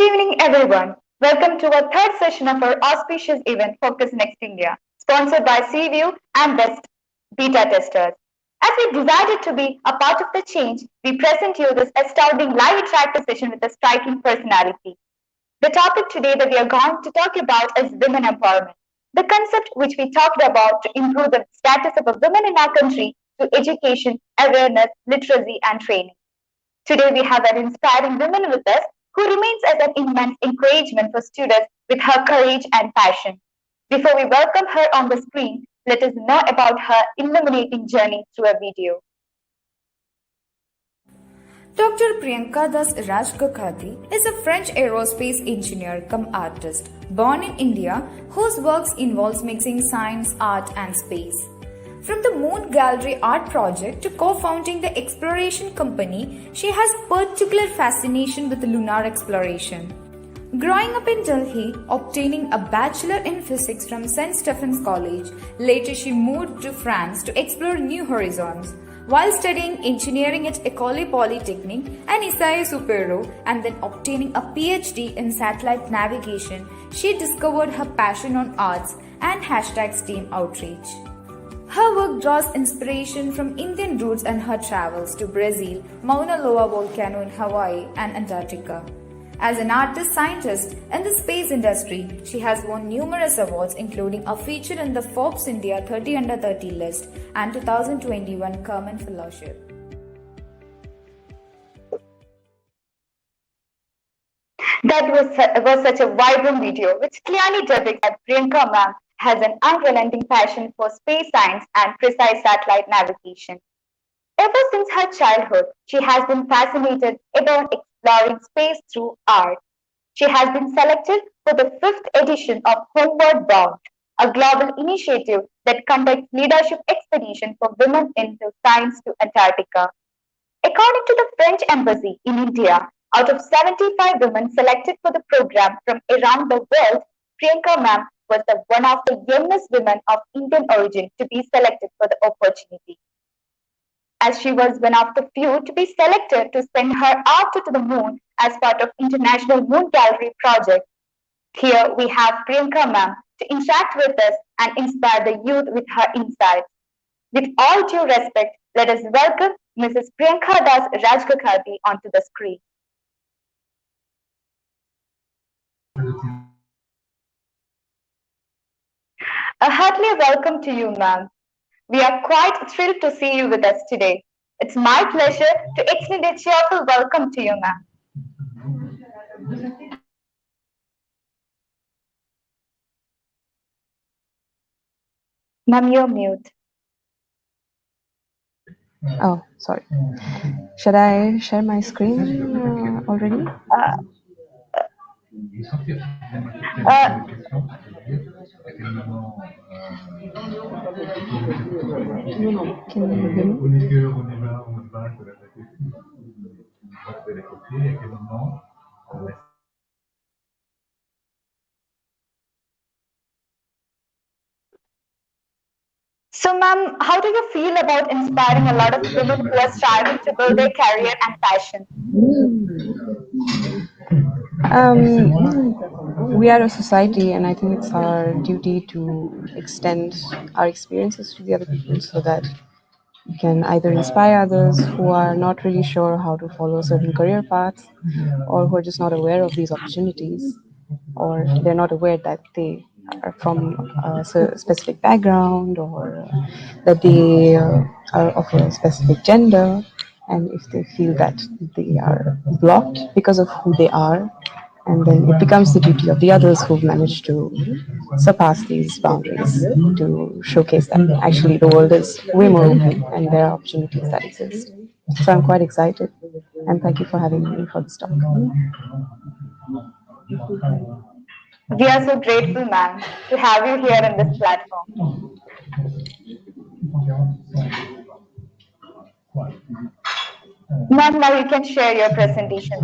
evening, everyone. Welcome to our third session of our auspicious event, Focus Next India, sponsored by CView and Best Beta Testers. As we decided to be a part of the change, we present you this astounding live interactive session with a striking personality. The topic today that we are going to talk about is women empowerment. The concept which we talked about to improve the status of women in our country through education, awareness, literacy, and training. Today we have an inspiring woman with us who remains as an immense encouragement for students with her courage and passion. Before we welcome her on the screen, let us know about her illuminating journey through a video. Dr. Priyanka Das RAJKAKATI is a French aerospace engineer-cum-artist born in India whose works involves mixing science, art and space. From the Moon Gallery art project to co-founding the exploration company, she has particular fascination with lunar exploration. Growing up in Delhi, obtaining a bachelor in physics from St. Stephen's College, later she moved to France to explore new horizons. While studying engineering at École Polytechnique and Isaïe Supero and then obtaining a PhD in satellite navigation, she discovered her passion on arts and #STEAM outreach. Her work draws inspiration from Indian roots and her travels to Brazil, Mauna Loa volcano in Hawaii and Antarctica. As an artist-scientist in the space industry, she has won numerous awards including a feature in the Forbes India 30 Under 30 list and 2021 Carmen Fellowship. That was such a vibrant video which clearly depicts that Priyanka ma'am has an unrelenting passion for space science and precise satellite navigation. Ever since her childhood, she has been fascinated about exploring space through art. She has been selected for the fifth edition of Homeward Bound, a global initiative that conducts leadership expedition for women into science to Antarctica. According to the French Embassy in India, out of 75 women selected for the program from around the world, Priyanka ma'am was one of the youngest women of Indian origin to be selected for the opportunity. As she was one of the few to be selected to send her after to the moon as part of International Moon Gallery project. Here we have Priyanka ma'am to interact with us and inspire the youth with her insights. With all due respect, let us welcome Mrs. Priyanka Das RAJKAKATI onto the screen. A hearty welcome to you, ma'am. We are quite thrilled to see you with us today. It's my pleasure to extend a cheerful welcome to you, ma'am. Ma'am, you're mute. Oh, sorry. Should I share my screen already? Can you hear me? So, ma'am, how do you feel about inspiring a lot of women who are striving to build their career and passion? We are a society, and I think it's our duty to extend our experiences to the other people so that we can either inspire others who are not really sure how to follow a certain career path, or who are just not aware of these opportunities, or they're not aware that they are from a specific background, or that they are of a specific gender, and if they feel that they are blocked because of who they are, and then it becomes the duty of the others who've managed to surpass these boundaries to showcase that actually the world is way more open and there are opportunities that exist. So I'm quite excited, and thank you for having me for this talk. We are so grateful, ma'am, to have you here on this platform. Ma'am, now you can share your presentation.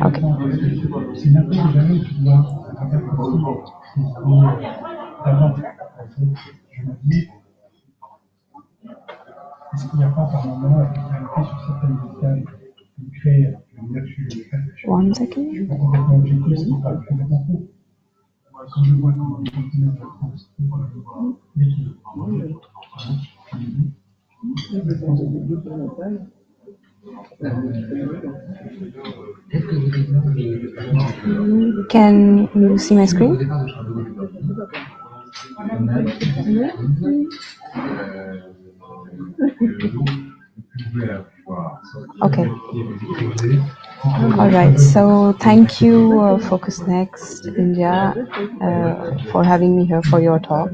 Okay. Est-ce qu'il n'y a pas par moment une réalité sur certaines méthodes qui crée One second. Can you see my screen? Okay. All right. So thank you, Focus Next India, for having me here for your talk.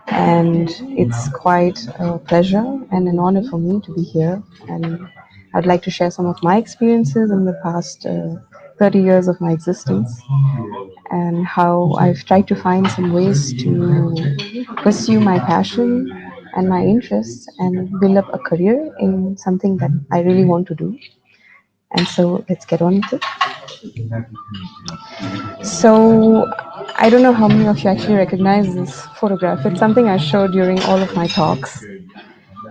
And it's quite a pleasure and an honor for me to be here. And I'd like to share some of my experiences in the past 30 years of my existence and how I've tried to find some ways to pursue my passion and my interests and build up a career in something that I really want to do. And so let's get on with it. So I don't know how many of you actually recognize this photograph. It's something I show during all of my talks.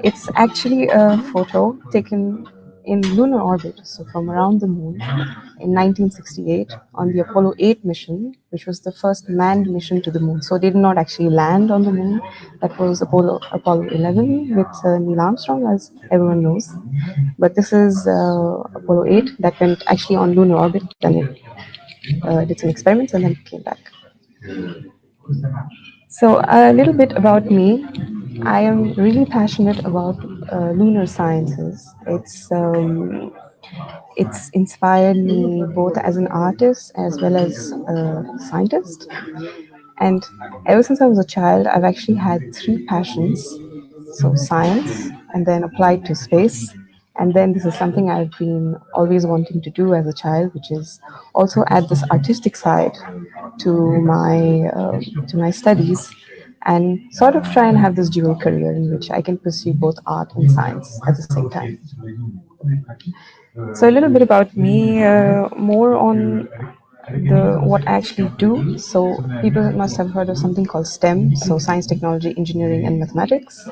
It's actually a photo taken in lunar orbit, so from around the moon in 1968 on the Apollo 8 mission, which was the first manned mission to the moon. So they did not actually land on the moon. That was Apollo 11 with Neil Armstrong, as everyone knows. But this is Apollo 8 that went actually on lunar orbit and it did some experiments and then came back. So a little bit about me. I am really passionate about lunar sciences. It's inspired me both as an artist as well as a scientist. And ever since I was a child, I've actually had three passions. So science, and then applied to space, and then this is something I've been always wanting to do as a child, which is also add this artistic side to my studies, and sort of try and have this dual career in which I can pursue both art and science at the same time. So a little bit about me, more on the what I actually do. So people must have heard of something called STEM, so science, technology, engineering, and mathematics.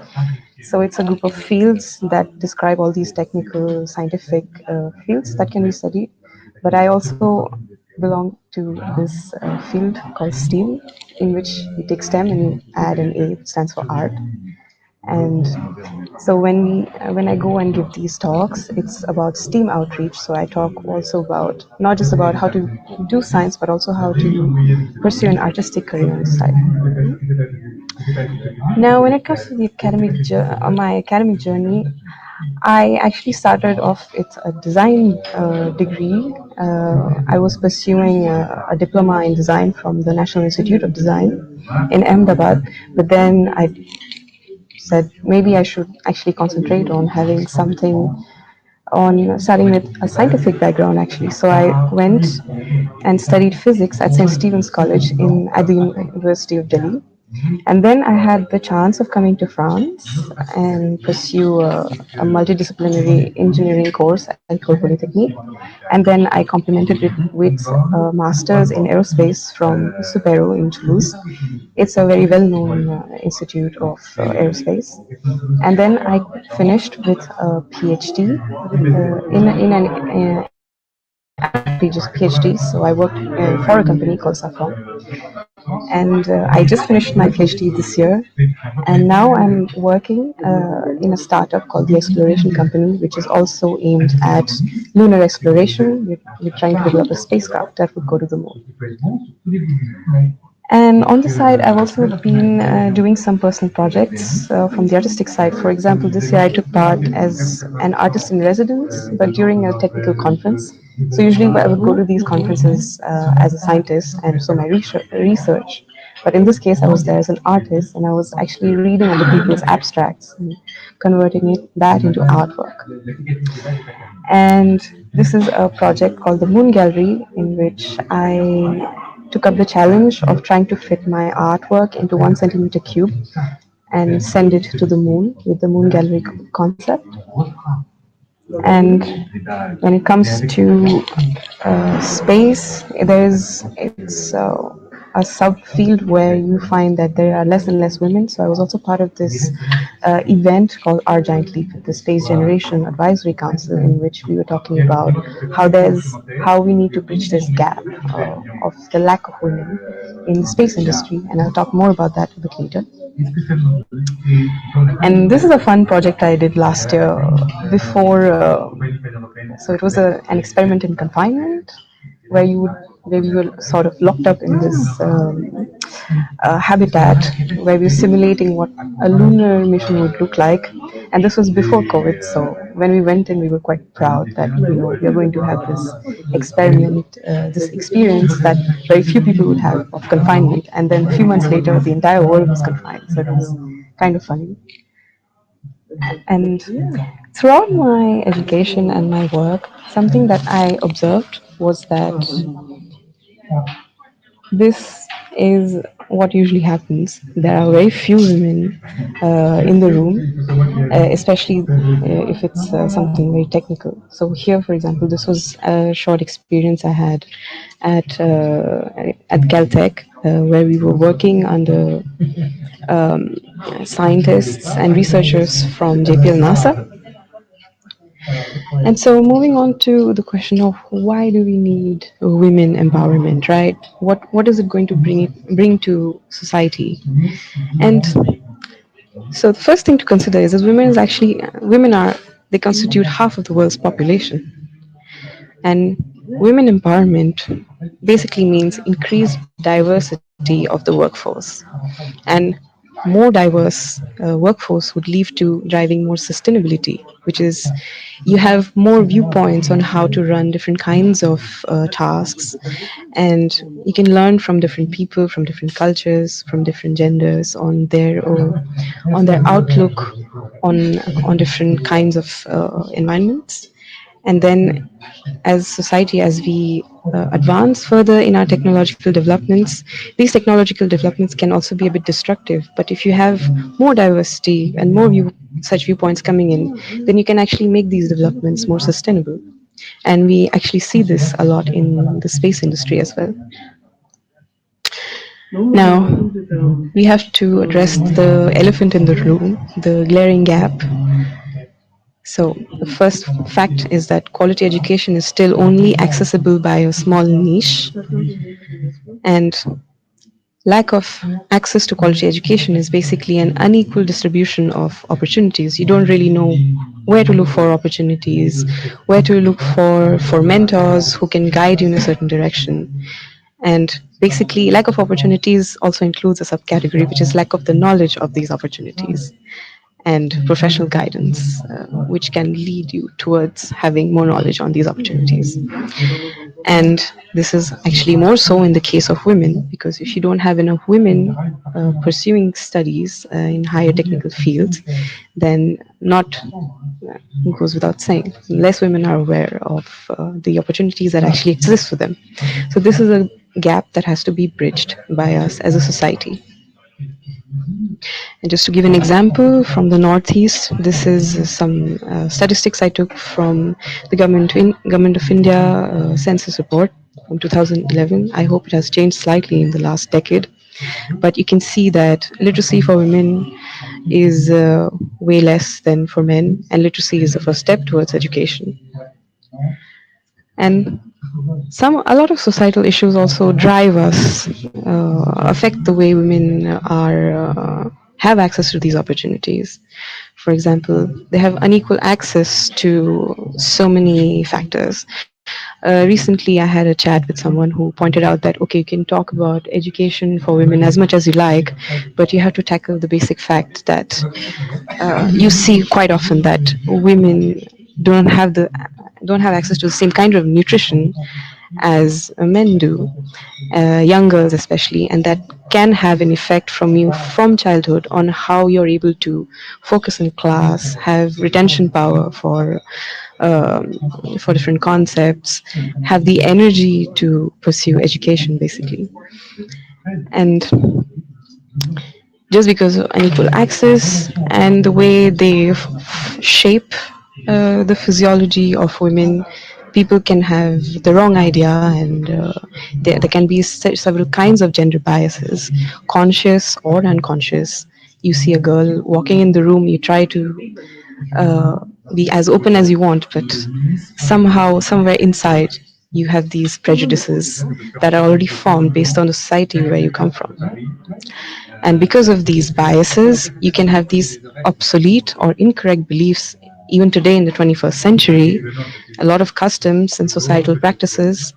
So it's a group of fields that describe all these technical, scientific fields that can be studied. But I also belong to this field called STEAM, in which you take STEM and you add an A, which stands for art. And so when I go and give these talks, it's about STEAM outreach. So I talk also about not just about how to do science, but also how to pursue an artistic career on the side. Now, when it comes to the my academic journey, I actually started off with a design degree. I was pursuing a diploma in design from the National Institute of Design in Ahmedabad, but then I said maybe I should actually concentrate on having something on starting with a scientific background actually. So I went and studied physics at St. Stephen's College at the University of Delhi. And then I had the chance of coming to France and pursue a multidisciplinary engineering course at École Polytechnique. And then I complemented it with a master's in aerospace from Supero in Toulouse. It's a very well-known institute of aerospace. And then I finished with a PhD in an prestigious PhD. So I worked for a company called Safran, and I just finished my PhD this year, and now I'm working in a startup called the Exploration Company, which is also aimed at lunar exploration. We're trying to develop a spacecraft that would go to the moon. And on the side, I've also been doing some personal projects from the artistic side. For example, this year I took part as an artist in residence, but during a technical conference. So usually I would go to these conferences as a scientist, and so my research. But in this case, I was there as an artist, and I was actually reading other people's abstracts and converting that into artwork. And this is a project called the Moon Gallery, in which I took up the challenge of trying to fit my artwork into 1 centimeter cube and send it to the moon with the Moon Gallery concept. And when it comes to space, a subfield where you find that there are less and less women. So I was also part of this event called Our Giant Leap, the Space Generation Advisory Council, in which we were talking about how we need to bridge this gap of the lack of women in the space industry, and I'll talk more about that a bit later. And this is a fun project I did last year before. So it was an experiment in confinement where we were sort of locked up in this habitat where we were simulating what a lunar mission would look like. And this was before COVID, so when we went in, we were quite proud that we are going to have this experiment, this experience that very few people would have of confinement. And then a few months later, the entire world was confined, so it was kind of funny. And throughout my education and my work, something that I observed was that this is what usually happens. There are very few women in the room, especially if it's something very technical. So here, for example, this was a short experience I had at Caltech, where we were working under scientists and researchers from JPL NASA. And so, moving on to the question of why do we need women empowerment, right? What is it going to bring to society? And so, the first thing to consider is that women are they constitute half of the world's population, and women empowerment basically means increased diversity of the workforce, and more diverse workforce would lead to driving more sustainability, which is you have more viewpoints on how to run different kinds of tasks, and you can learn from different people, from different cultures, from different genders on their outlook on different kinds of environments. And then as society, as we advance further in our technological developments, these technological developments can also be a bit destructive. But if you have more diversity and such viewpoints coming in, then you can actually make these developments more sustainable. And we actually see this a lot in the space industry as well. Now, we have to address the elephant in the room, the glaring gap. So, the first fact is that quality education is still only accessible by a small niche, and lack of access to quality education is basically an unequal distribution of opportunities. You don't really know where to look for opportunities, where to look for mentors who can guide you in a certain direction. And basically, lack of opportunities also includes a subcategory, which is lack of the knowledge of these opportunities and professional guidance, which can lead you towards having more knowledge on these opportunities. And this is actually more so in the case of women, because if you don't have enough women pursuing studies in higher technical fields, then not goes without saying, less women are aware of the opportunities that actually exist for them. So this is a gap that has to be bridged by us as a society. And just to give an example from the Northeast, this is some statistics I took from the Government of India census report from 2011. I hope it has changed slightly in the last decade, but you can see that literacy for women is way less than for men, and literacy is the first step towards education. And a lot of societal issues also drive us, affect the way women have access to these opportunities. For example, they have unequal access to so many factors. Recently, I had a chat with someone who pointed out that, okay, you can talk about education for women as much as you like, but you have to tackle the basic fact that you see quite often that women don't have the don't have access to the same kind of nutrition as men do, young girls especially, and that can have an effect from you from childhood on how you're able to focus in class, have retention power um, for different concepts, have the energy to pursue education basically. And just because of unequal access and the way they shape the physiology of women, people can have the wrong idea, and there can be several kinds of gender biases, conscious or unconscious. You see a girl walking in the room, you try to uh, be as open as you want, but somehow, somewhere inside, you have these prejudices that are already formed based on the society where you come from. And because of these biases, you can have these obsolete or incorrect beliefs even today in the 21st century, a lot of customs and societal practices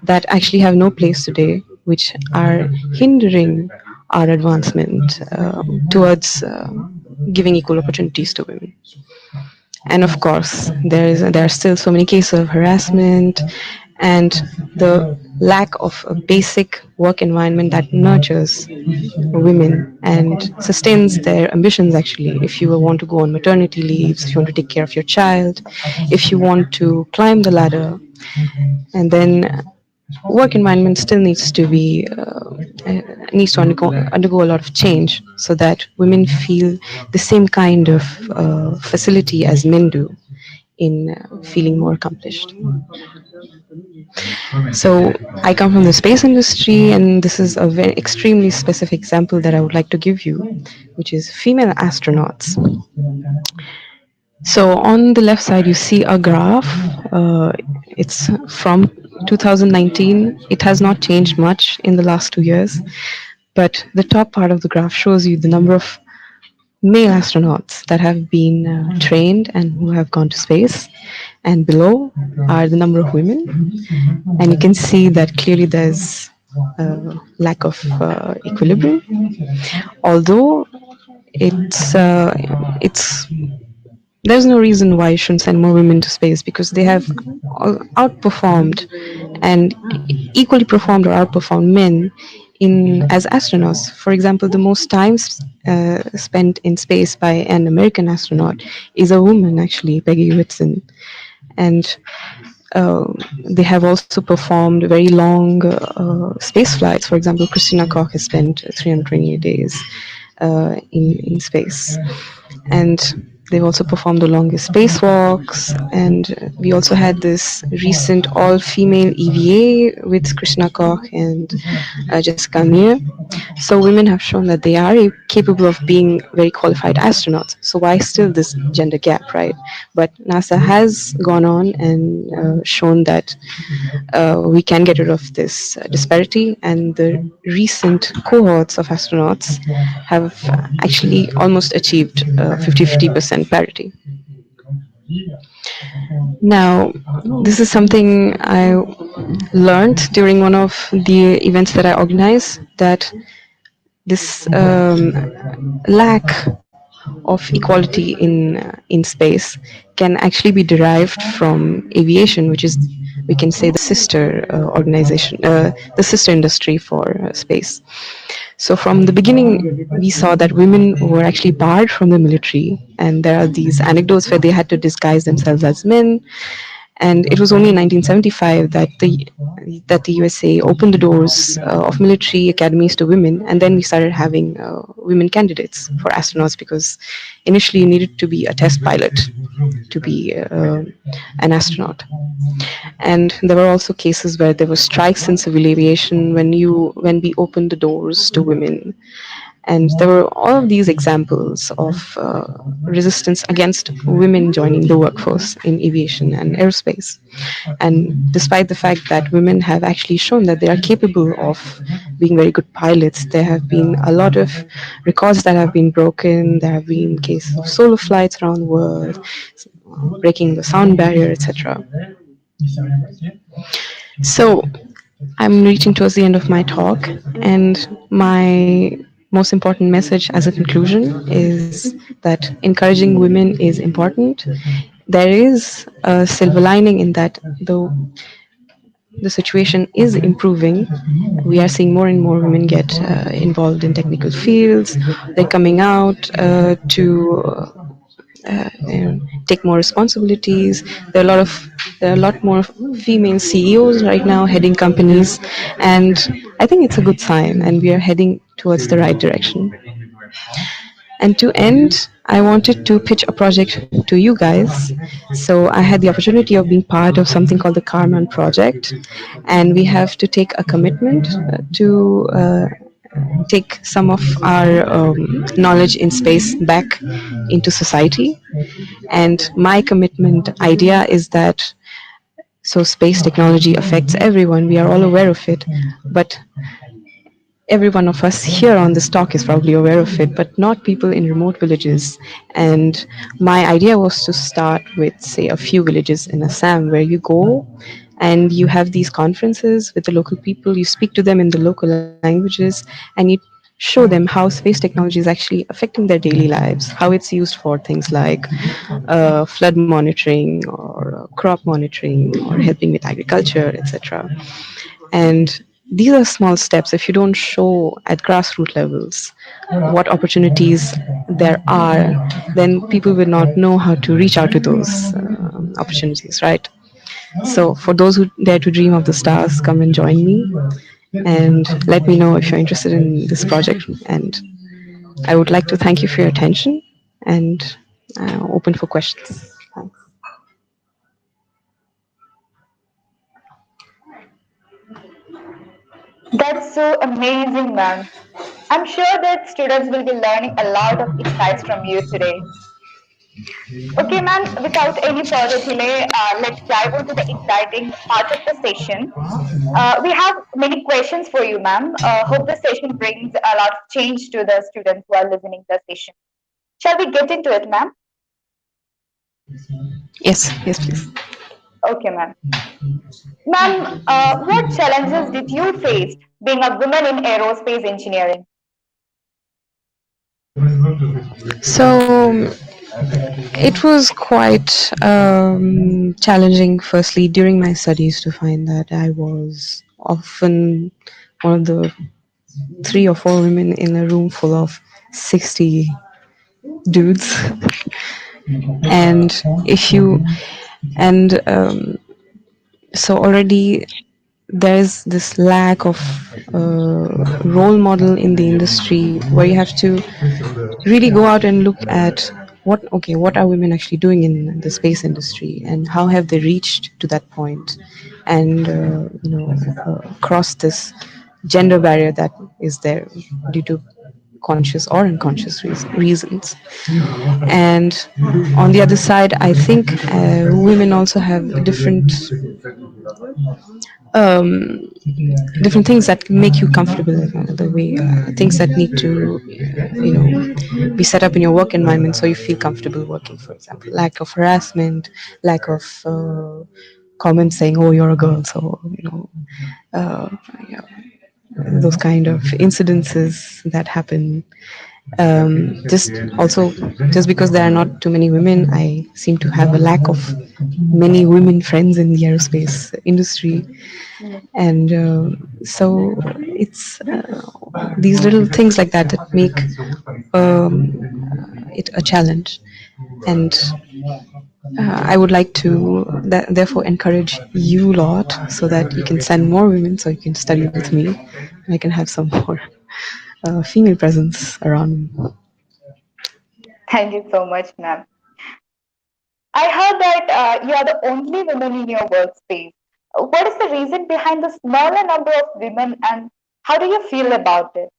that actually have no place today, which are hindering our advancement towards giving equal opportunities to women. And of course, there are still so many cases of harassment and the lack of a basic work environment that nurtures women and sustains their ambitions. Actually, if you want to go on maternity leaves, if you want to take care of your child, if you want to climb the ladder, and then work environment still needs to undergo a lot of change so that women feel the same kind of facility as men do in feeling more accomplished. So I come from the space industry, and this is a very extremely specific example that I would like to give you, which is female astronauts. So on the left side, you see a graph. It's from 2019. It has not changed much in the last 2 years, but the top part of the graph shows you the number of male astronauts that have been trained and who have gone to space, and below are the number of women. And you can see that clearly there's a lack of equilibrium, although it's there's no reason why you shouldn't send more women to space, because they have outperformed and equally performed or outperformed men in as astronauts. For example, the most time spent in space by an American astronaut is a woman, actually, Peggy Whitson, and uh, they have also performed very long space flights. For example, Christina Koch has spent 328 days in space. And they've also performed the longest spacewalks. And we also had this recent all female EVA with Krishna Koch and Jessica Meir. So women have shown that they are capable of being very qualified astronauts. So why still this gender gap, right? But NASA has gone on and shown that we can get rid of this disparity, and the recent cohorts of astronauts have actually almost achieved 50% parity. Now, this is something I learned during one of the events that I organized, that this lack of equality in space can actually be derived from aviation, which is, we can say, the sister organization, the sister industry for space. So from the beginning, we saw that women were actually barred from the military, and there are these anecdotes where they had to disguise themselves as men. And it was only in 1975 that the USA opened the doors of military academies to women, and then we started having women candidates for astronauts, because initially you needed to be a test pilot to be an astronaut. And there were also cases where there were strikes in civil aviation when we opened the doors to women. And there were all of these examples of resistance against women joining the workforce in aviation and aerospace. And despite the fact that women have actually shown that they are capable of being very good pilots, there have been a lot of records that have been broken. There have been cases of solo flights around the world, breaking the sound barrier, etc. So I'm reaching towards the end of my talk, and my most important message as a conclusion is that encouraging women is important. There is a silver lining in that, though the situation is improving. We are seeing more and more women get involved in technical fields. They're coming out to take more responsibilities. There are a lot more female CEOs right now heading companies, and I think it's a good sign, and we are heading towards the right direction. And to end, I wanted to pitch a project to you guys. So I had the opportunity of being part of something called the Carmen Project, and we have to take a commitment to take some of our knowledge in space back into society. And my commitment idea is that space technology affects everyone. We are all aware of it, but every one of us here on this talk is probably aware of it, but not people in remote villages. And my idea was to start with, say, a few villages in Assam where you go and you have these conferences with the local people, you speak to them in the local languages, and you show them how space technology is actually affecting their daily lives, how it's used for things like flood monitoring or crop monitoring or helping with agriculture, etc. And these are small steps. If you don't show at grassroots levels what opportunities there are, then people will not know how to reach out to those opportunities, right? So, for those who dare to dream of the stars, come and join me and let me know if you're interested in this project. And I would like to thank you for your attention and open for questions. Thanks. That's so amazing, ma'am. I'm sure that students will be learning a lot of insights from you today. Okay, ma'am, without any further delay, let's dive into the exciting part of the session. We have many questions for you, ma'am. Hope the session brings a lot of change to the students who are listening to the session. Shall we get into it, ma'am? Yes, yes, please. Okay, ma'am. Ma'am, what challenges did you face being a woman in aerospace engineering? So it was quite challenging, firstly, during my studies to find that I was often one of the three or four women in a room full of 60 dudes. And if you, and so already there's this lack of role model in the industry where you have to really go out and look at what are women actually doing in the space industry and how have they reached to that point, and cross this gender barrier that is there due to conscious or unconscious reasons. And on the other side, I think women also have um, different things that make you comfortable, the way things that need to be set up in your work environment so you feel comfortable working. For example, lack of harassment, lack of comments saying, "Oh, you're a girl," so uh, yeah, those kind of incidences that happen. Just also, just because there are not too many women, I seem to have a lack of many women friends in the aerospace industry. And so it's these little things like that make it a challenge. And I would like to therefore encourage you lot so that you can send more women so you can study with me and I can have some more female presence around. Thank you so much, ma'am. I heard that you are the only woman in your workspace. What is the reason behind the smaller number of women and how do you feel about it?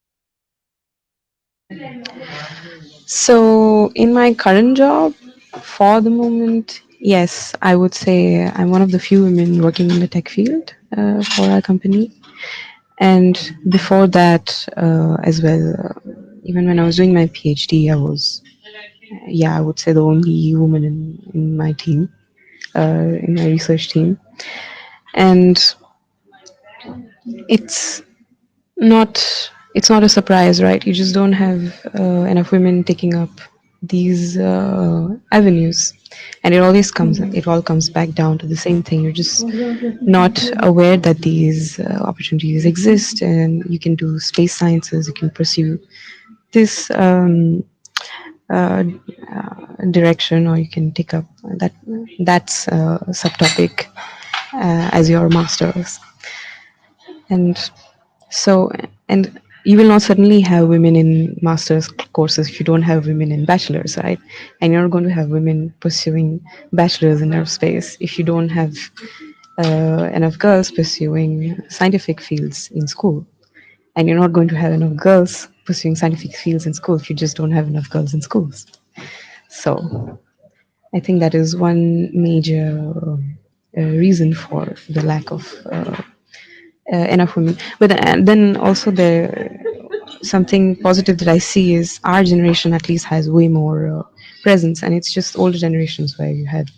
So, in my current job, for the moment, yes, I would say I'm one of the few women working in the tech field for our company. And before that, as well, even when I was doing my PhD, I was, yeah, I would say the only woman in my team, in my research team. And it's it's not a surprise, right? You just don't have enough women taking up these avenues, and it all comes back down to the same thing. You're just not aware that these opportunities exist, and you can do space sciences. You can pursue this direction, or you can take up that's subtopic as your master's. And so, and you will not suddenly have women in master's courses if you don't have women in bachelor's, right? And you're not going to have women pursuing bachelor's in aerospace if you don't have enough girls pursuing scientific fields in school. And you're not going to have enough girls pursuing scientific fields in school if you just don't have enough girls in schools. So I think that is one major reason for the lack of enough women. But then also something positive that I see is our generation at least has way more presence, and it's just older generations where you had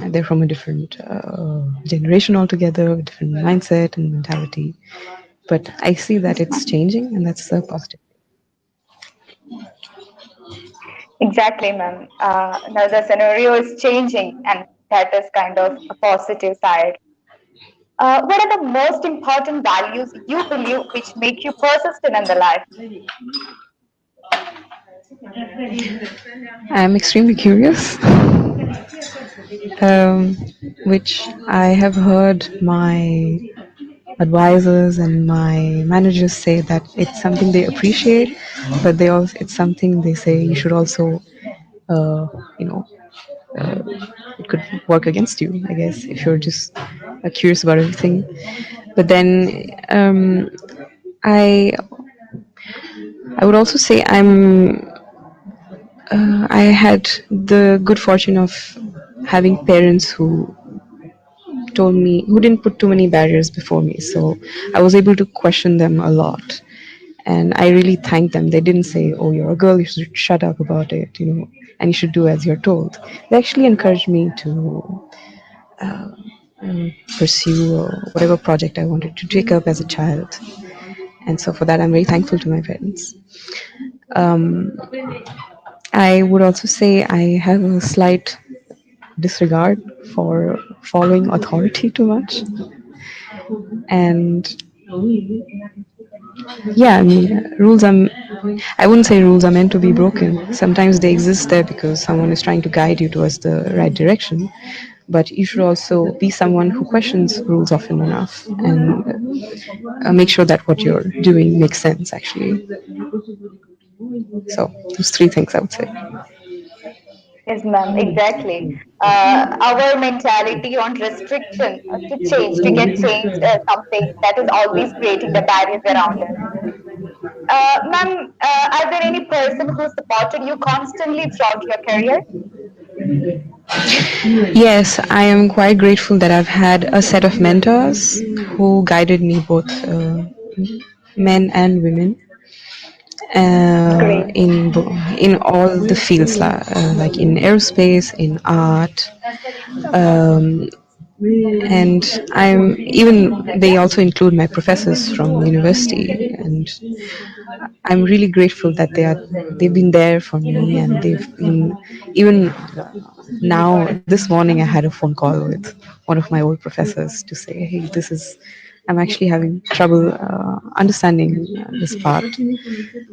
they're from a different generation altogether, a different mindset and mentality. But I see that it's changing, and that's positive. Exactly, ma'am. Now the scenario is changing, and that is kind of a positive side. What are the most important values you believe which make you persistent in the life? I'm extremely curious, um, which I have heard my advisors and my managers say that it's something they appreciate, but they also it's something they say you should also, uh, you know, it could work against you, I guess, if you're just curious about everything. But then I I would also say I had the good fortune of having parents who didn't put too many barriers before me, so I was able to question them a lot, and I really thank them. They didn't say, "Oh, you're a girl, you should shut up about it," and you should do as you're told. They actually encouraged me to pursue whatever project I wanted to take up as a child. And so for that, I'm very thankful to my parents. I would also say I have a slight disregard for following authority too much. And yeah, I mean, I wouldn't say rules are meant to be broken. Sometimes they exist there because someone is trying to guide you towards the right direction. But you should also be someone who questions rules often enough and make sure that what you're doing makes sense, actually. So, those three things I would say. Yes, ma'am, exactly. Our mentality on restriction to get changed, something that is always creating the barriers around us. Ma'am, are there any person who supported you constantly throughout your career? Yes, I am quite grateful that I've had a set of mentors who guided me, both men and women, Great. in all the fields, like in aerospace, in art, and I'm even they also include my professors from university, and I'm really grateful that they've been there for me, and they've been even now. This morning, I had a phone call with one of my old professors to say, "Hey, I'm actually having trouble understanding this part."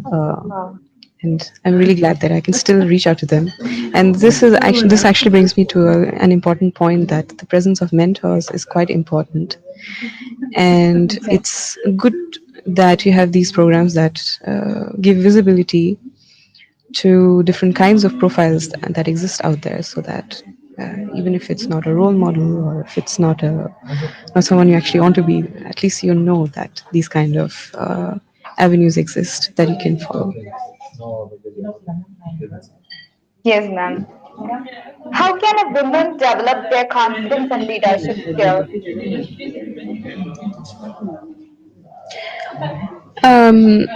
Wow. And I'm really glad that I can still reach out to them. And this actually brings me to an important point, that the presence of mentors is quite important, and Exactly. it's good that you have these programs that give visibility to different kinds of profiles that exist out there, so that even if it's not a role model, or if it's not someone you actually want to be, at least you know that these kind of avenues exist that you can follow. Yes, ma'am. How can a woman develop their confidence and leadership skills? Um,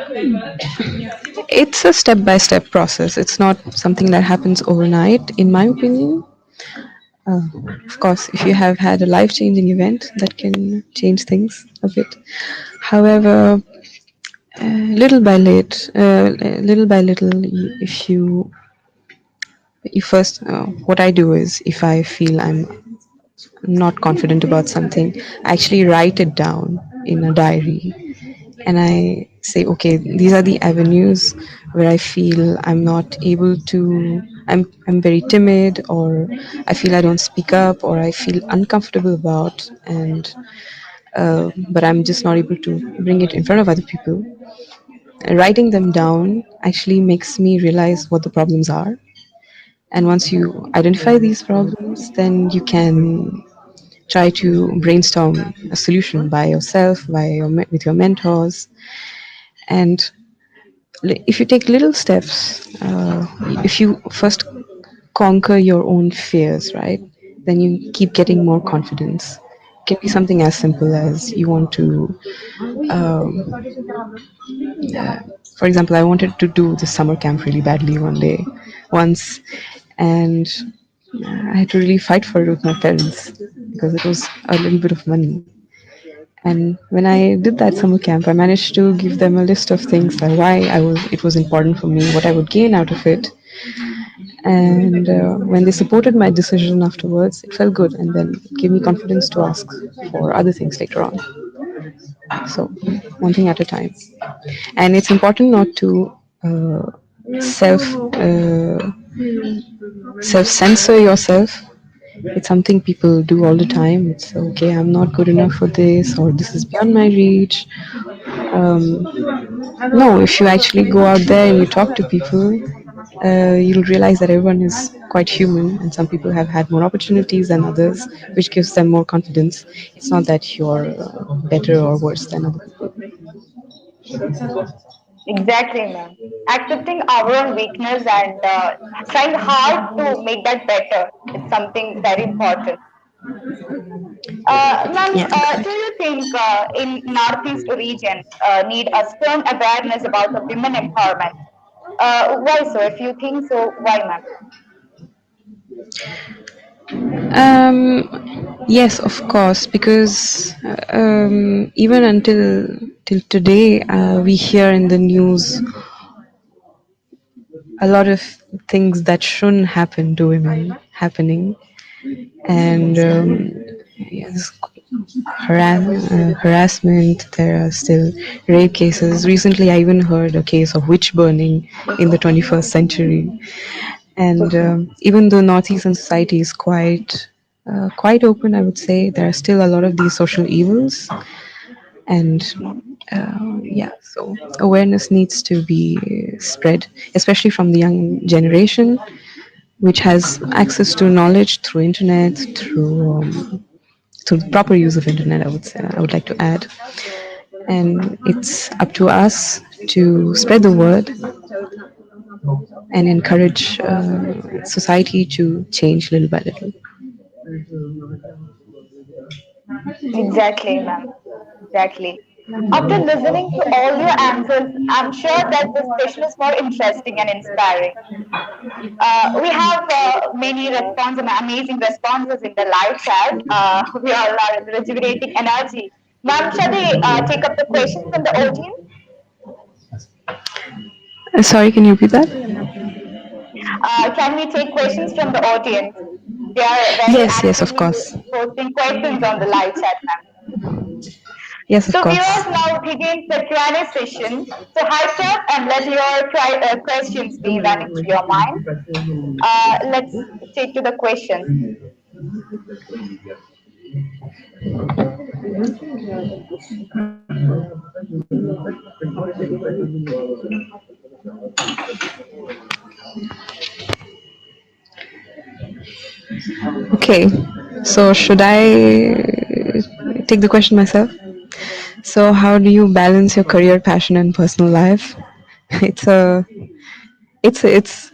it's a step by step process. It's not something that happens overnight, in my opinion. Of course, if you have had a life changing event, that can change things a bit. However, little by little, if you first, what I do is, if I feel I'm not confident about something, I actually write it down in a diary, and I say, okay, these are the avenues where I feel I'm very timid, or I feel I don't speak up, or I feel uncomfortable about, and but I'm just not able to bring it in front of other people. Writing them down actually makes me realize what the problems are. And once you identify these problems, then you can try to brainstorm a solution by yourself, with your mentors. And if you take little steps, if you first conquer your own fears, right, then you keep getting more confidence. It can be something as simple as you want to, um, for example, I wanted to do the summer camp really badly once, and I had to really fight for it with my parents because it was a little bit of money. And when I did that summer camp, I managed to give them a list of things that why it was important for me, what I would gain out of it, and when they supported my decision afterwards, it felt good, and then it gave me confidence to ask for other things later on. So one thing at a time, and it's important not to uh, self uh, self censor yourself. It's something people do all the time. It's okay, I'm not good enough for this, or this is beyond my reach. Um, no, if you actually go out there and you talk to people, you'll realize that everyone is quite human, and some people have had more opportunities than others, which gives them more confidence. It's not that you're better or worse than other people. Exactly, ma'am. Accepting our own weakness and trying hard to make that better. It's something very important. Ma'am, Yeah, do correct. you think in Northeast region need a strong awareness about the women empowerment? Why so? If you think so, why, ma'am? Yes, of course, because even until till today, we hear in the news a lot of things that shouldn't happen to women happening, and yes, harassment. There are still rape cases. Recently, I even heard a case of witch burning in the 21st century. And even though northeastern society is quite open, I would say there are still a lot of these social evils, and yeah, so awareness needs to be spread, especially from the young generation, which has access to knowledge through internet, through the proper use of internet. I would say, I would like to add, and it's up to us to spread the word and encourage society to change little by little. Exactly, ma'am. Exactly. After listening to all your answers, I'm sure that this session is more interesting and inspiring. We have many responses, amazing responses in the live chat. We all are rejuvenating energy. Ma'am, shall we take up the questions from the audience? Sorry, can you repeat that? Can we take questions from the audience? They are very Yes, yes, of actively course. posting questions on the live chat, ma'am. Yes, of So viewers, course. now begins the Q&A session. So hype up and let your questions be running through your mind. Let's take to the questions. Okay, so should I take the question myself? So, how do you balance your career, passion, and personal life? It's a, it's a, it's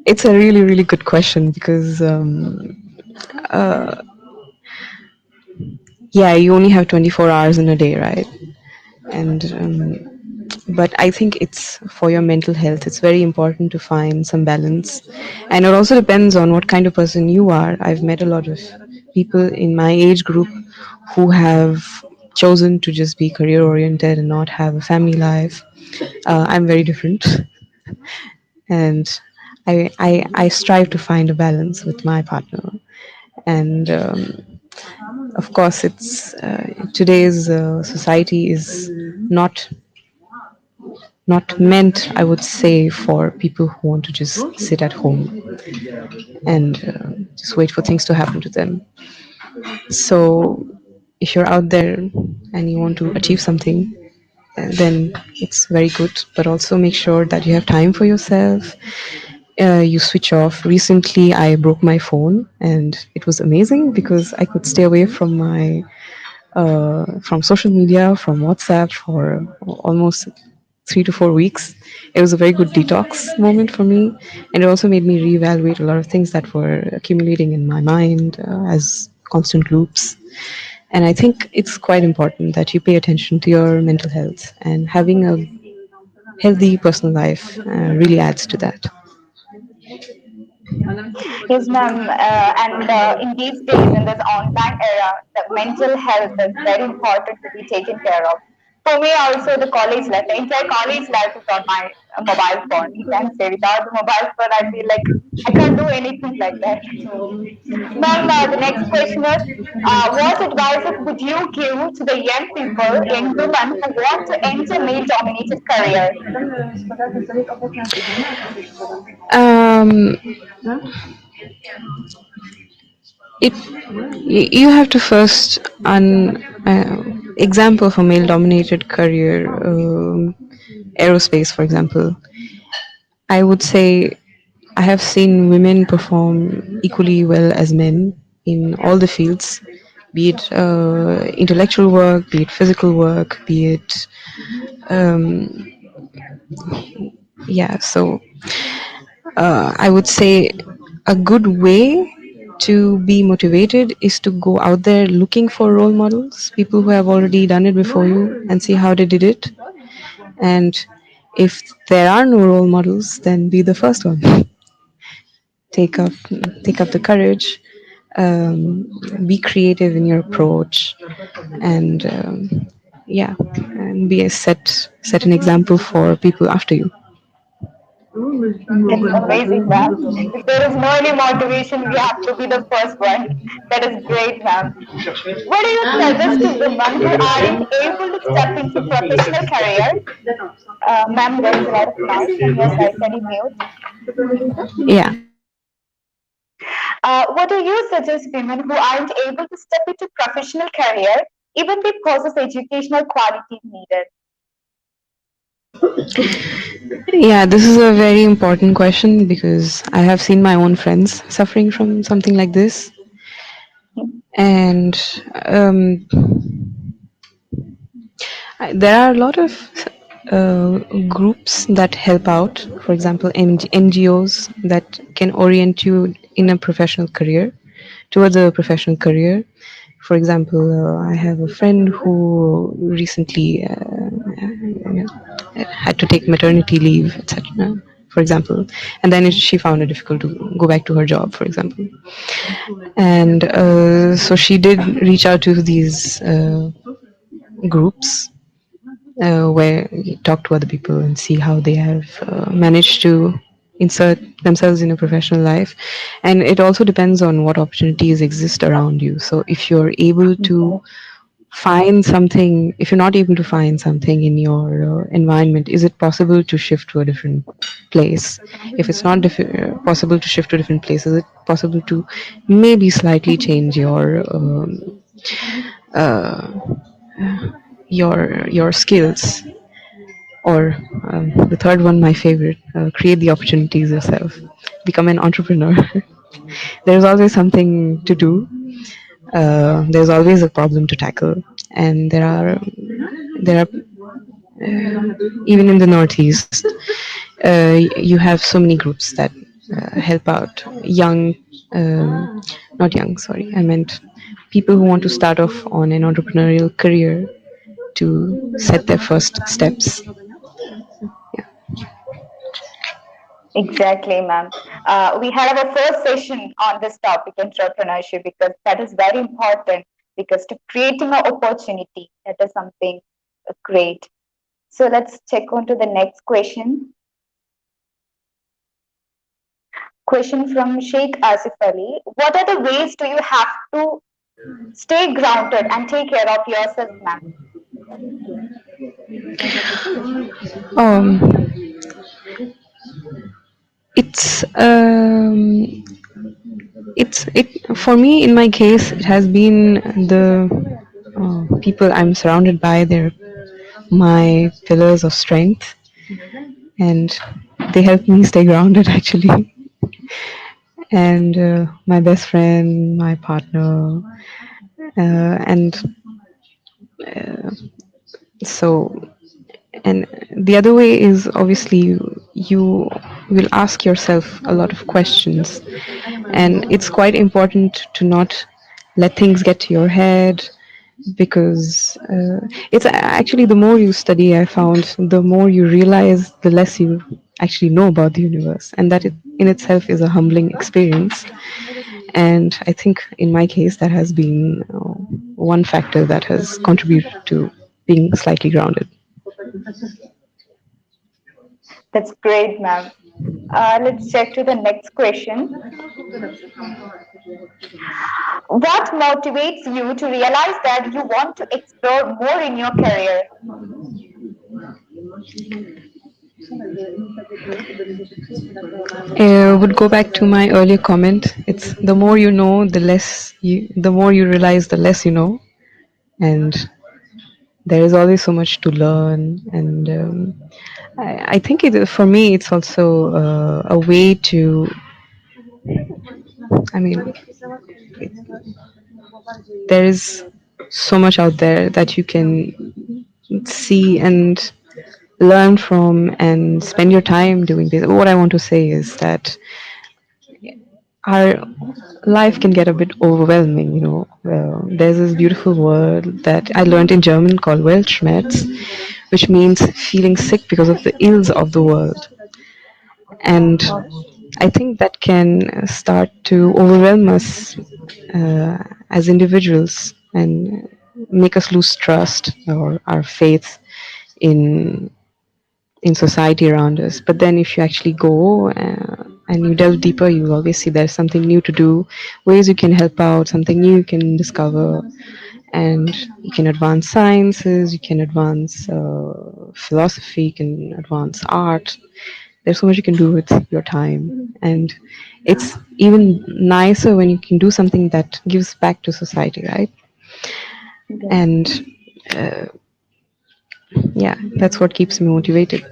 it's a really really good question because yeah, you only have 24 hours in a day, right? And but I think it's for your mental health. It's very important to find some balance, and it also depends on what kind of person you are. I've met a lot of people in my age group who have chosen to just be career oriented and not have a family life. I'm very different, and I strive to find a balance with my partner. And of course, it's today's society is not not meant, I would say, for people who want to just sit at home and just wait for things to happen to them. So if you're out there and you want to achieve something, then it's very good. But also make sure that you have time for yourself. You switch off. Recently, I broke my phone, and it was amazing because I could stay away from my from social media, from WhatsApp for almost 3 to 4 weeks. It was a very good detox moment for me, and it also made me reevaluate a lot of things that were accumulating in my mind as constant loops. And I think it's quite important that you pay attention to your mental health, and having a healthy personal life really adds to that. Yes, ma'am. And in these days, in this online era, the mental health is very important to be taken care of. For me, also, the college life, the entire college life is on my mobile phone. You can say without the mobile phone, I feel like I can't do anything like that. Ma'am, the next question is, what advice would you give to the young people, young women who want to enter male-dominated career? Um, it you have to first example for male dominated career, aerospace for example. I would say I have seen women perform equally well as men in all the fields, be it intellectual work, be it physical work, be it yeah. So I would say a good way to be motivated is to go out there looking for role models, people who have already done it before you, and see how they did it. And if there are no role models, then be the first one. take up take up the courage, be creative in your approach, and yeah, and be a set an example for people after you. That's amazing, ma'am. If there is no any motivation, we have to be the first one. That is great, ma'am. What do you suggest to women who aren't able to step into professional career? Ma'am, there is a lot of noise from your side. Can you mute? Yeah. What do you suggest women who aren't able to step into professional career, even because of educational qualities needed? Yeah, this is a very important question because I have seen my own friends suffering from something like this. And um, there are a lot of groups that help out. For example, NGOs that can orient you in a professional career, towards a professional career. For example, I have a friend who recently had to take maternity leave, etc. For example, and then she found it difficult to go back to her job, for example. And so she did reach out to these groups where you talk to other people and see how they have managed to insert themselves in a professional life. And it also depends on what opportunities exist around you. So if you're able to find something, if you're not able to find something in your environment, is it possible to shift to a different place? If it's not possible to shift to a different place, is it possible to maybe slightly change your skills? Or the third one, my favorite, create the opportunities yourself. Become an entrepreneur. There's always something to do. There's always a problem to tackle, and there are even in the Northeast, you have so many groups that help out young, not young, sorry, I meant people who want to start off on an entrepreneurial career to set their first steps. Exactly, ma'am. We had our first session on this topic, entrepreneurship, because that is very important. Because to creating an opportunity, that is something great. So let's check on to the next question. Question from Sheikh Asif Ali. What are the ways do you have to stay grounded and take care of yourself, ma'am? Um, it's it for me in my case it has been the people I'm surrounded by, they're my pillars of strength, and they help me stay grounded actually. And my best friend, my partner, and so and the other way is obviously you will ask yourself a lot of questions, and it's quite important to not let things get to your head, because it's actually the more you study, I found, the more you realize, the less you actually know about the universe, and that it in itself is a humbling experience. And I think in my case that has been one factor that has contributed to being slightly grounded. That's great, ma'am. Let's check to the next question. What motivates you to realize that you want to explore more in your career? Would go back to my earlier comment. It's the more you know, the more you realize, the less you know, and there is always so much to learn. And I think for me, it's also a way to. I mean, there is so much out there that you can see and learn from and spend your time doing this. What I want to say is that our life can get a bit overwhelming, you know. There's this beautiful word that I learned in German called Weltschmerz, which means feeling sick because of the ills of the world. And I think that can start to overwhelm us as individuals and make us lose trust or our faith in society around us. But then if you actually go and you delve deeper, you always see there's something new to do, ways you can help out, something new you can discover, and you can advance sciences, you can advance philosophy, you can advance art. There's so much you can do with your time, and it's even nicer when you can do something that gives back to society, right? And yeah, that's what keeps me motivated.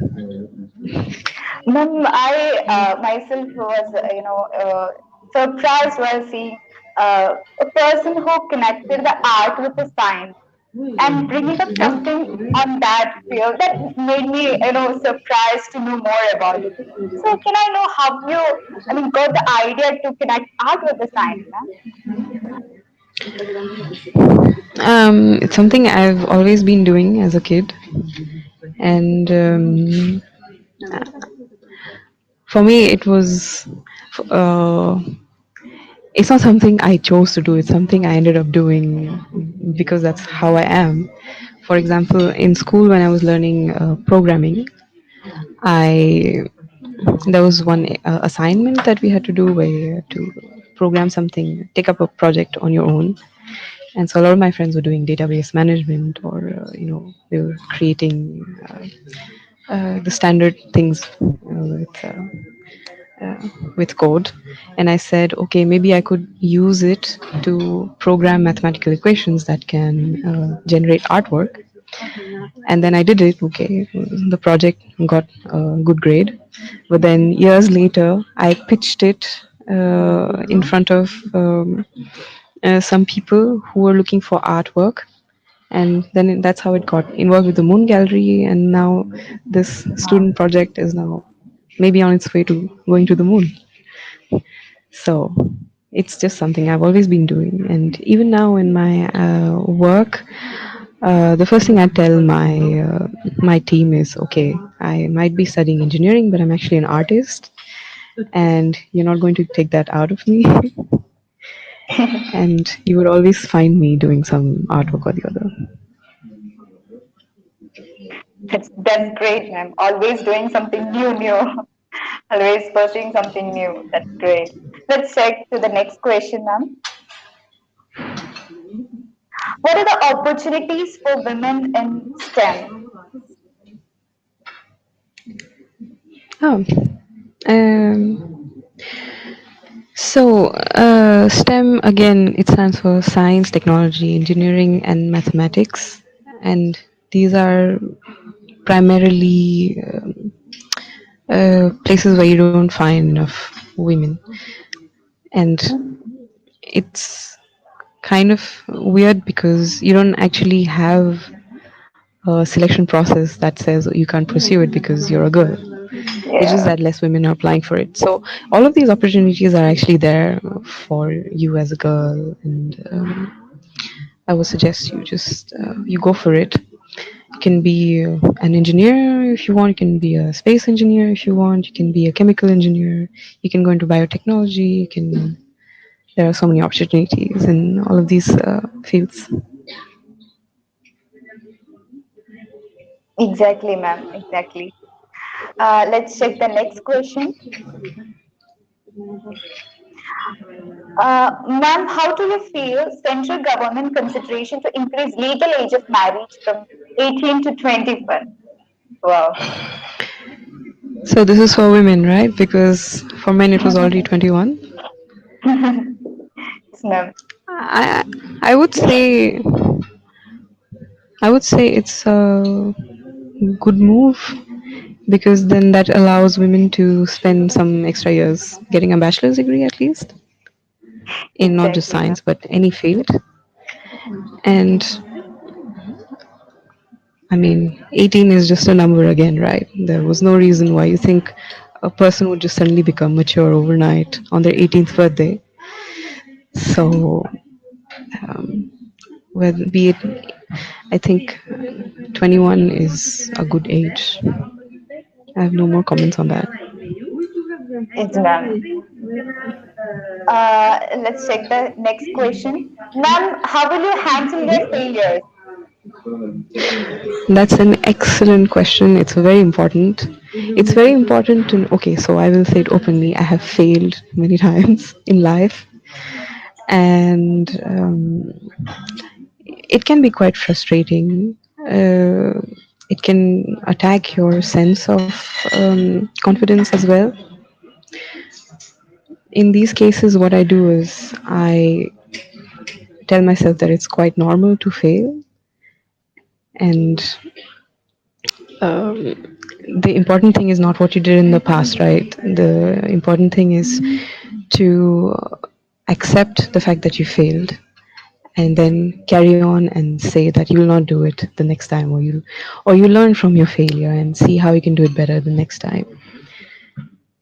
Ma'am, I myself was, surprised while seeing a person who connected the art with the science and bringing up something on that field that made me, surprised to know more about it. So, can I know how you, got the idea to connect art with the science, ma'am? It's something I've always been doing as a kid, and for me, uh, it's not something I chose to do. It's something I ended up doing because that's how I am. For example, in school when I was learning programming, I there was one assignment that we had to do where you had to program something, take up a project on your own. And so a lot of my friends were doing database management, or they were creating the standard things with code. And I said, okay, maybe I could use it to program mathematical equations that can generate artwork. And then I did it. Okay, the project got a good grade, but then years later I pitched it in front of some people who were looking for artwork, and then that's how it got involved with the Moon Gallery, and now this student project is now maybe on its way to going to the moon. So it's just something I've always been doing, and even now in my work, the first thing I tell my team is, okay, I might be studying engineering, but I'm actually an artist, and you're not going to take that out of me. And you would always find me doing some artwork or the other. That's great, ma'am. Always doing something new. Always pursuing something new. That's great. Let's check to the next question, ma'am. What are the opportunities for women in STEM? Oh, um, So, STEM again, it stands for science, technology, engineering, and mathematics. And these are primarily places where you don't find enough women. And it's kind of weird because you don't actually have a selection process that says you can't pursue it because you're a girl. It's just Yeah, that less women are applying for it. So all of these opportunities are actually there for you as a girl, and I would suggest you just you go for it. You can be an engineer if you want. You can be a space engineer if you want. You can be a chemical engineer. You can go into biotechnology. You can. There are so many opportunities in all of these fields. exactly, ma'am. Exactly. Let's check the next question. Ma'am, how do you feel central government consideration to increase legal age of marriage from 18 to 21? Wow. So this is for women, right? Because for men it was already 21. Yes, ma'am. I I would say it's a good move because then that allows women to spend some extra years getting a bachelor's degree at least in not just Exactly, ma'am. science but any field. And I mean, 18 is just a number again, right? There was no reason why you think a person would just suddenly become mature overnight on their 18th birthday. So, well, be it, I think 21 is a good age. I have no more comments on that. Yes, ma'am. Let's check the next question. Ma'am, how will you handle your failures? That's an excellent question. It's very important. It's very important to, okay, so I will say it openly. I have failed many times in life, and it can be quite frustrating. Uh, it can attack your sense of confidence as well. In these cases, what I do is I tell myself that it's quite normal to fail, and the important thing is not what you did in the past, right? The important thing is to accept the fact that you failed and then carry on and say that you will not do it the next time, or you learn from your failure and see how you can do it better the next time.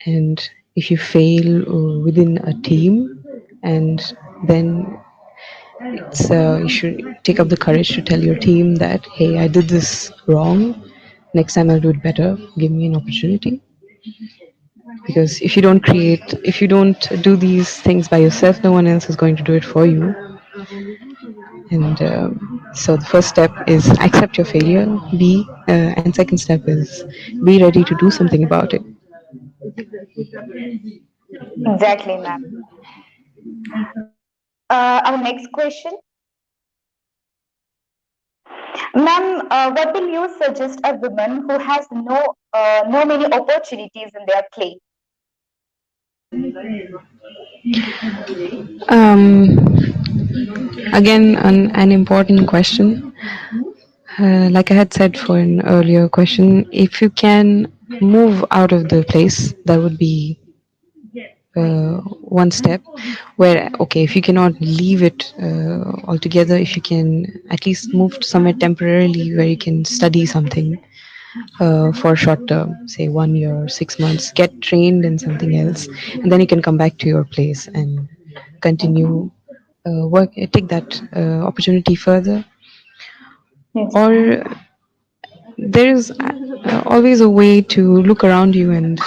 And if you fail within a team, and then you should take up the courage to tell your team that, hey, I did this wrong, next time I'll do it better, give me an opportunity. Because if you don't do these things by yourself, no one else is going to do it for you. And so the first step is accept your failure, and second step is be ready to do something about it. Exactly, ma'am. Our next question. Ma'am, what will you suggest a woman who has no many opportunities in their clay? um, Again, an important question. Like I had said for an earlier question, if you can move out of the place, that would be one step. Where, okay, if you cannot leave it altogether, if you can at least move to somewhere temporarily where you can study something for a short term, say 1 year, 6 months, get trained in something else, and then you can come back to your place and continue take that opportunity further. Yes, ma'am. Or there is always a way to look around you and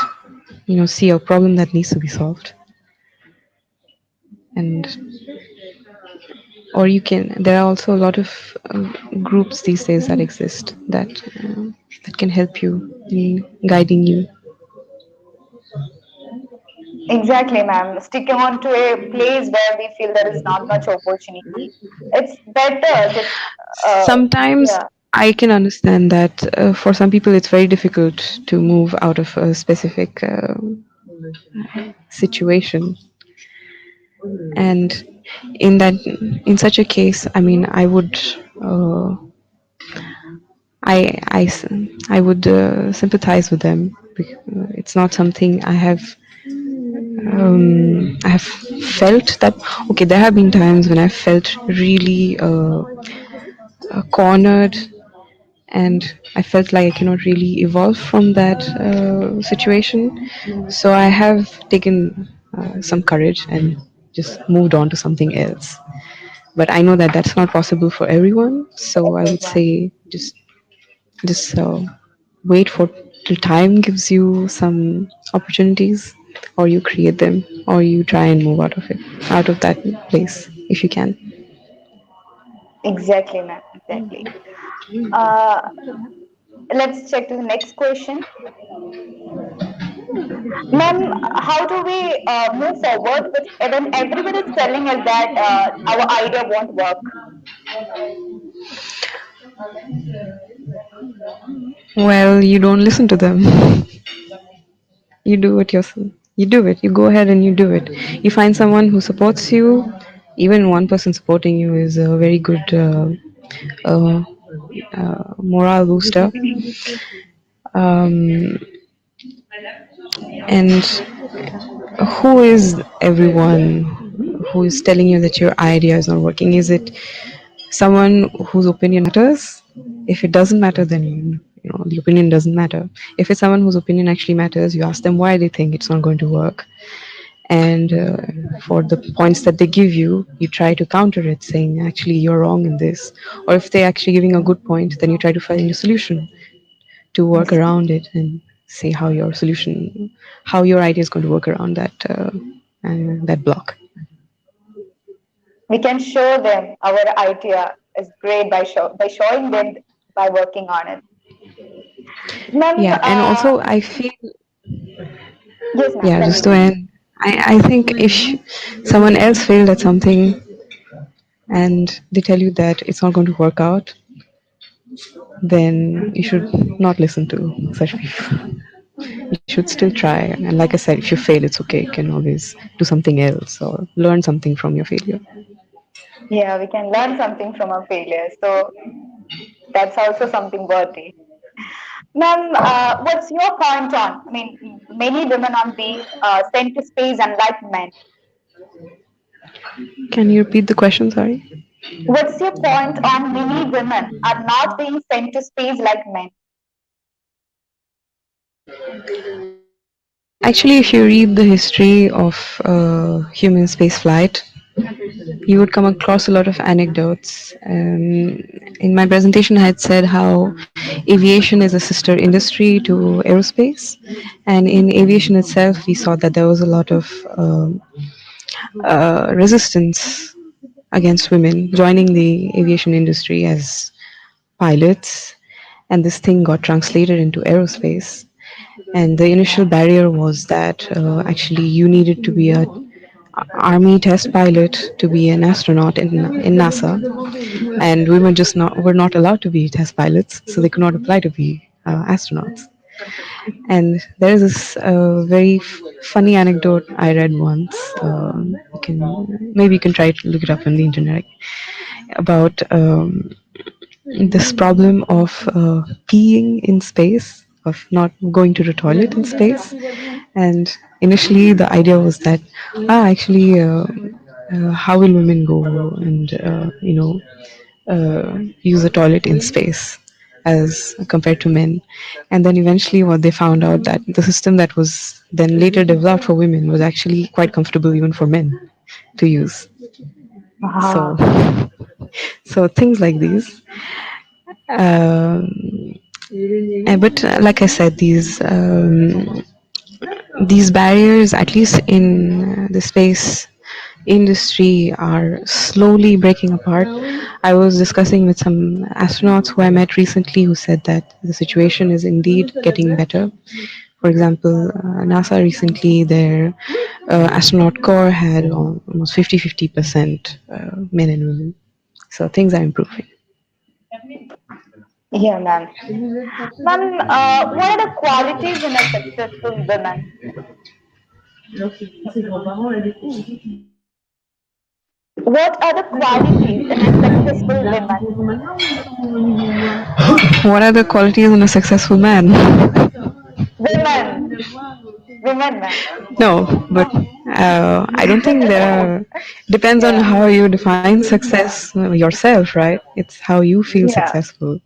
see a problem that needs to be solved. And or you can there are also a lot of groups these days that exist that can help you in guiding you. Exactly, ma'am. Sticking on to a place where we feel there is not much opportunity. It's better just, Sometimes yeah, I can understand that for some people it's very difficult to move out of a specific situation. And in that, in such a case, I mean, uh, I I would sympathize with them. It's not something I have felt that. Okay, there have been times when I felt really cornered, and I felt like I cannot really evolve from that situation. So I have taken some courage and just moved on to something else. But I know that that's not possible for everyone. So I would say just wait for till time gives you some opportunities, or you create them, or you try and move out of it, out of that place if you can. Exactly, ma'am. Exactly. Uh, let's check to the next question. Ma'am, how do we move forward with when everyone is telling us that our idea won't work? Well, you don't listen to them. You do it yourself. You do it. You go ahead and you do it. You find someone who supports you. Even one person supporting you is a very good uh, morale booster. Um, and who is everyone who is telling you that your idea is not working? Is it someone whose opinion matters? If it doesn't matter, then you know the opinion doesn't matter. If it's someone whose opinion actually matters, you ask them why they think it's not going to work, and for the points that they give you, you try to counter it, saying actually you're wrong in this. Or if they're actually giving a good point, then you try to find a solution to work around it and see how your solution, how your idea is going to work around that block. We can show them our idea is great by showing them by working on it. Ma'am, Yeah, and also I feel, yes, ma'am. yeah, just to Continue. end, I think if someone else failed at something and they tell you that it's not going to work out, then you should not listen to such people. You should still try. And like I said, if you fail, it's okay. You can always do something else or learn something from your failure. Yeah, we can learn something from our failures. So that's also something worthy. Ma'am, what's your point on? I mean, many women are being sent to space unlike men. Can you repeat the question? Sorry. What's your point on many women are not being sent to space like men? Actually, if you read the history of human space flight, you would come across a lot of anecdotes. In my presentation, I had said how aviation is a sister industry to aerospace, and in aviation itself, we saw that there was a lot of resistance against women joining the aviation industry as pilots, and this thing got translated into aerospace. And the initial barrier was that actually you needed to be a army test pilot to be an astronaut in NASA, and women just not were not allowed to be test pilots, so they could not apply to be astronauts. And there is this very funny anecdote I read once. You can maybe you can try to look it up on the internet about this problem of peeing in space, of not going to the toilet in space. And initially, the idea was that, actually, how will women go and, use a toilet in space as compared to men? And then eventually, what they found out that the system that was then later developed for women was actually quite comfortable even for men to use. So, Wow. so things like these. But like I said, these barriers, at least in the space industry, are slowly breaking apart. I was discussing with some astronauts who I met recently who said that the situation is indeed getting better. For example, NASA recently, their astronaut corps had almost 50-50% men and women. So things are improving. Yeah, ma'am. Ma'am, what are the qualities in a successful woman? What are the qualities in a successful woman? What are the qualities in a successful man? Women, women, ma'am. No, but I don't think there are. Depends on Yeah, how you define success yourself, right? It's how you feel yeah. successful.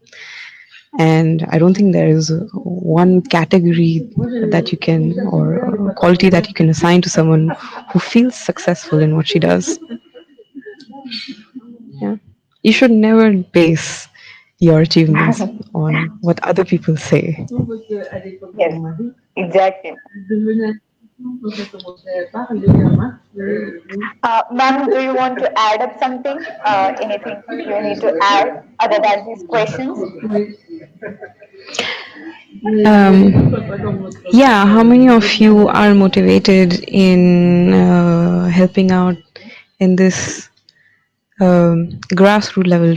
And I don't think there is one category that you can, or a quality that you can assign to someone who feels successful in what she does. Yeah. You should never base your achievements on what other people say. Yes, exactly. Ma'am, do you want to add up something? Anything you need to add other than these questions? Yeah, how many of you are motivated in helping out in this grassroots level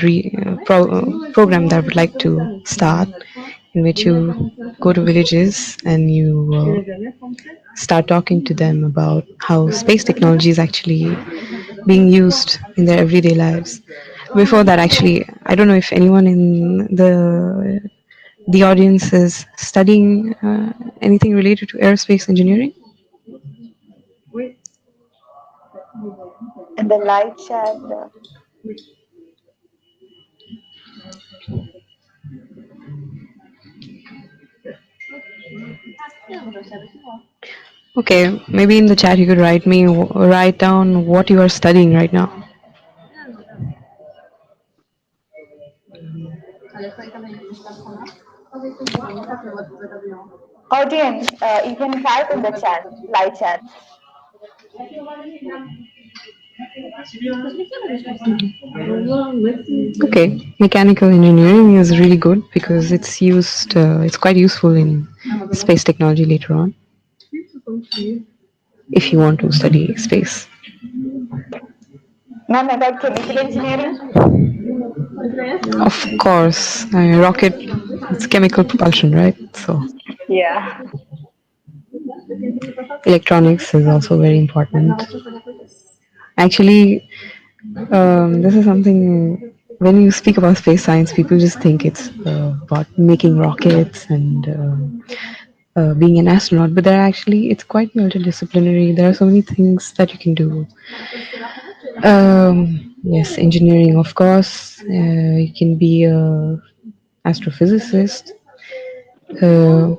program that I would like to start, in which you go to villages and you start talking to them about how space technology is actually being used in their everyday lives. Before that, actually, I don't know if anyone in the audience is studying anything related to aerospace engineering. In the live chat, Okay, maybe in the chat you could write down what you are studying right now. audience, you can type in the chat, live chat. Okay, mechanical engineering is really good because it's quite useful in space technology later on if you want to study space. Ma'am, about chemical engineering? Of course, rocket, it's chemical propulsion, right? So Yeah. electronics is also very important. Actually, this is something when you speak about space science, people just think it's about making rockets and being an astronaut, but it's quite multidisciplinary. There are so many things that you can do. Yes, engineering, of course. You can be a astrophysicist, uh,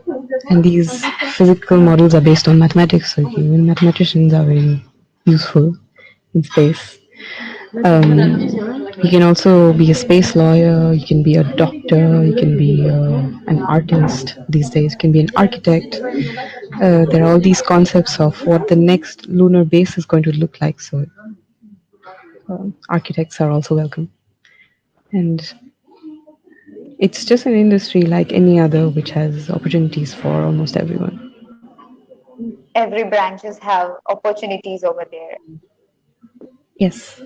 and these physical models are based on mathematics. So even mathematicians are very useful in space. You can also be a space lawyer, you can be a doctor, you can be an artist these days, you can be an architect. There are all these concepts of what the next lunar base is going to look like, so architects are also welcome. And it's just an industry like any other which has opportunities for almost everyone. Every branches have opportunities over there. Yes.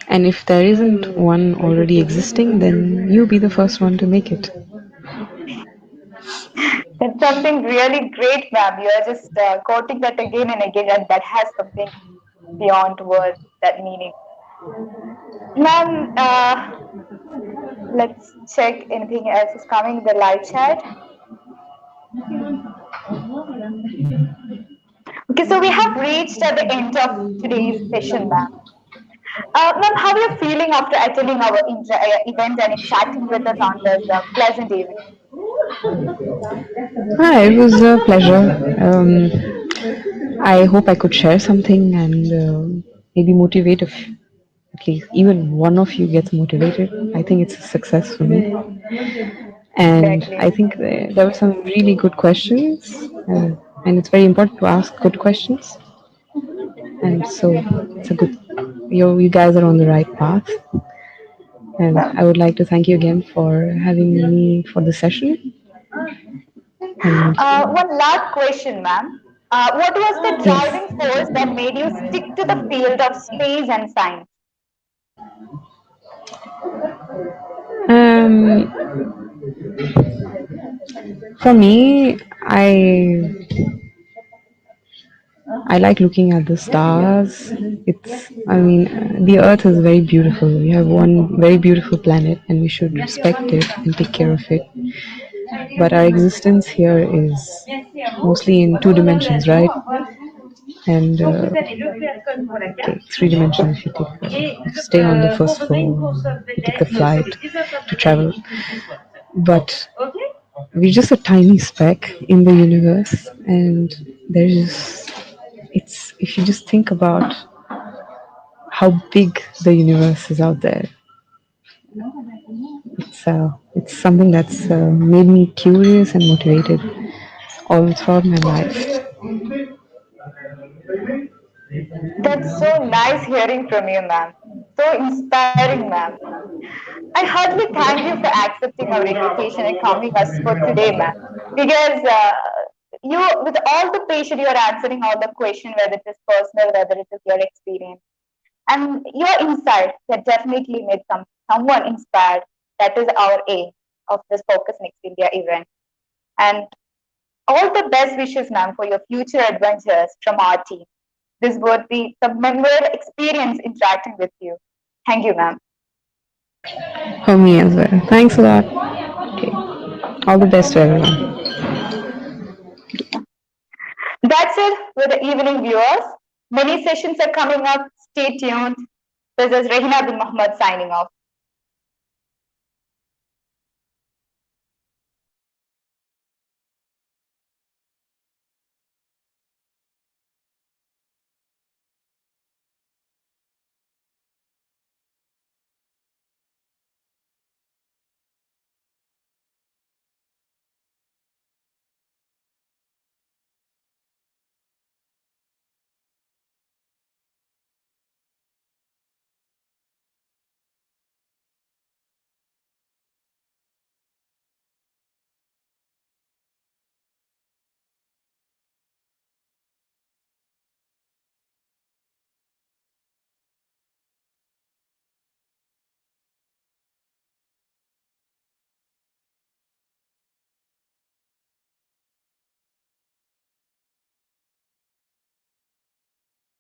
And if there isn't one already existing, then you be the first one to make it. That's something really great, ma'am. You are just quoting that again and again, and that has something beyond words, that meaning. Ma'am, let's check anything else is coming in the live chat. Okay, so we have reached at the end of today's session, ma'am. Ma'am, how are you feeling after attending our event and interacting with us on this pleasant evening? Hi, it was a pleasure. I hope I could share something and maybe motivate if at least even one of you gets motivated. I think it's a success for me. And Exactly. I think there were some really good questions, and it's very important to ask good questions. And so it's a good, you guys are on the right path. And Ma'am. I would like to thank you again for having me for the session. And One last question, ma'am. What was the yes. driving force that made you stick to the field of space and science? Um, for me, I I like looking at the stars. I mean, the Earth is very beautiful. We have one very beautiful planet, and we should respect it and take care of it. But our existence here is mostly in two dimensions, right? And okay, three dimensions. If you stay on the first floor, you take a flight to travel. But we're just a tiny speck in the universe, and there's it's if you just think about how big the universe is out there, it's something that's made me curious and motivated all throughout my life. That's so nice hearing from you, ma'am. So inspiring, ma'am. I heartily thank you for accepting our invitation and coming us for today, ma'am. Because you, with all the patience, you are answering all the questions, whether it is personal, whether it is your experience, and your insight that definitely made someone inspired. That is our aim of this Focus Next India event. And all the best wishes, ma'am, for your future adventures from our team. This would be the memorable experience interacting with you. Thank you, ma'am. For me as well. Thanks a lot. Okay. All the best to everyone. That's it for the evening viewers. Many sessions are coming up. Stay tuned. This is Rehina bin Mohammed signing off.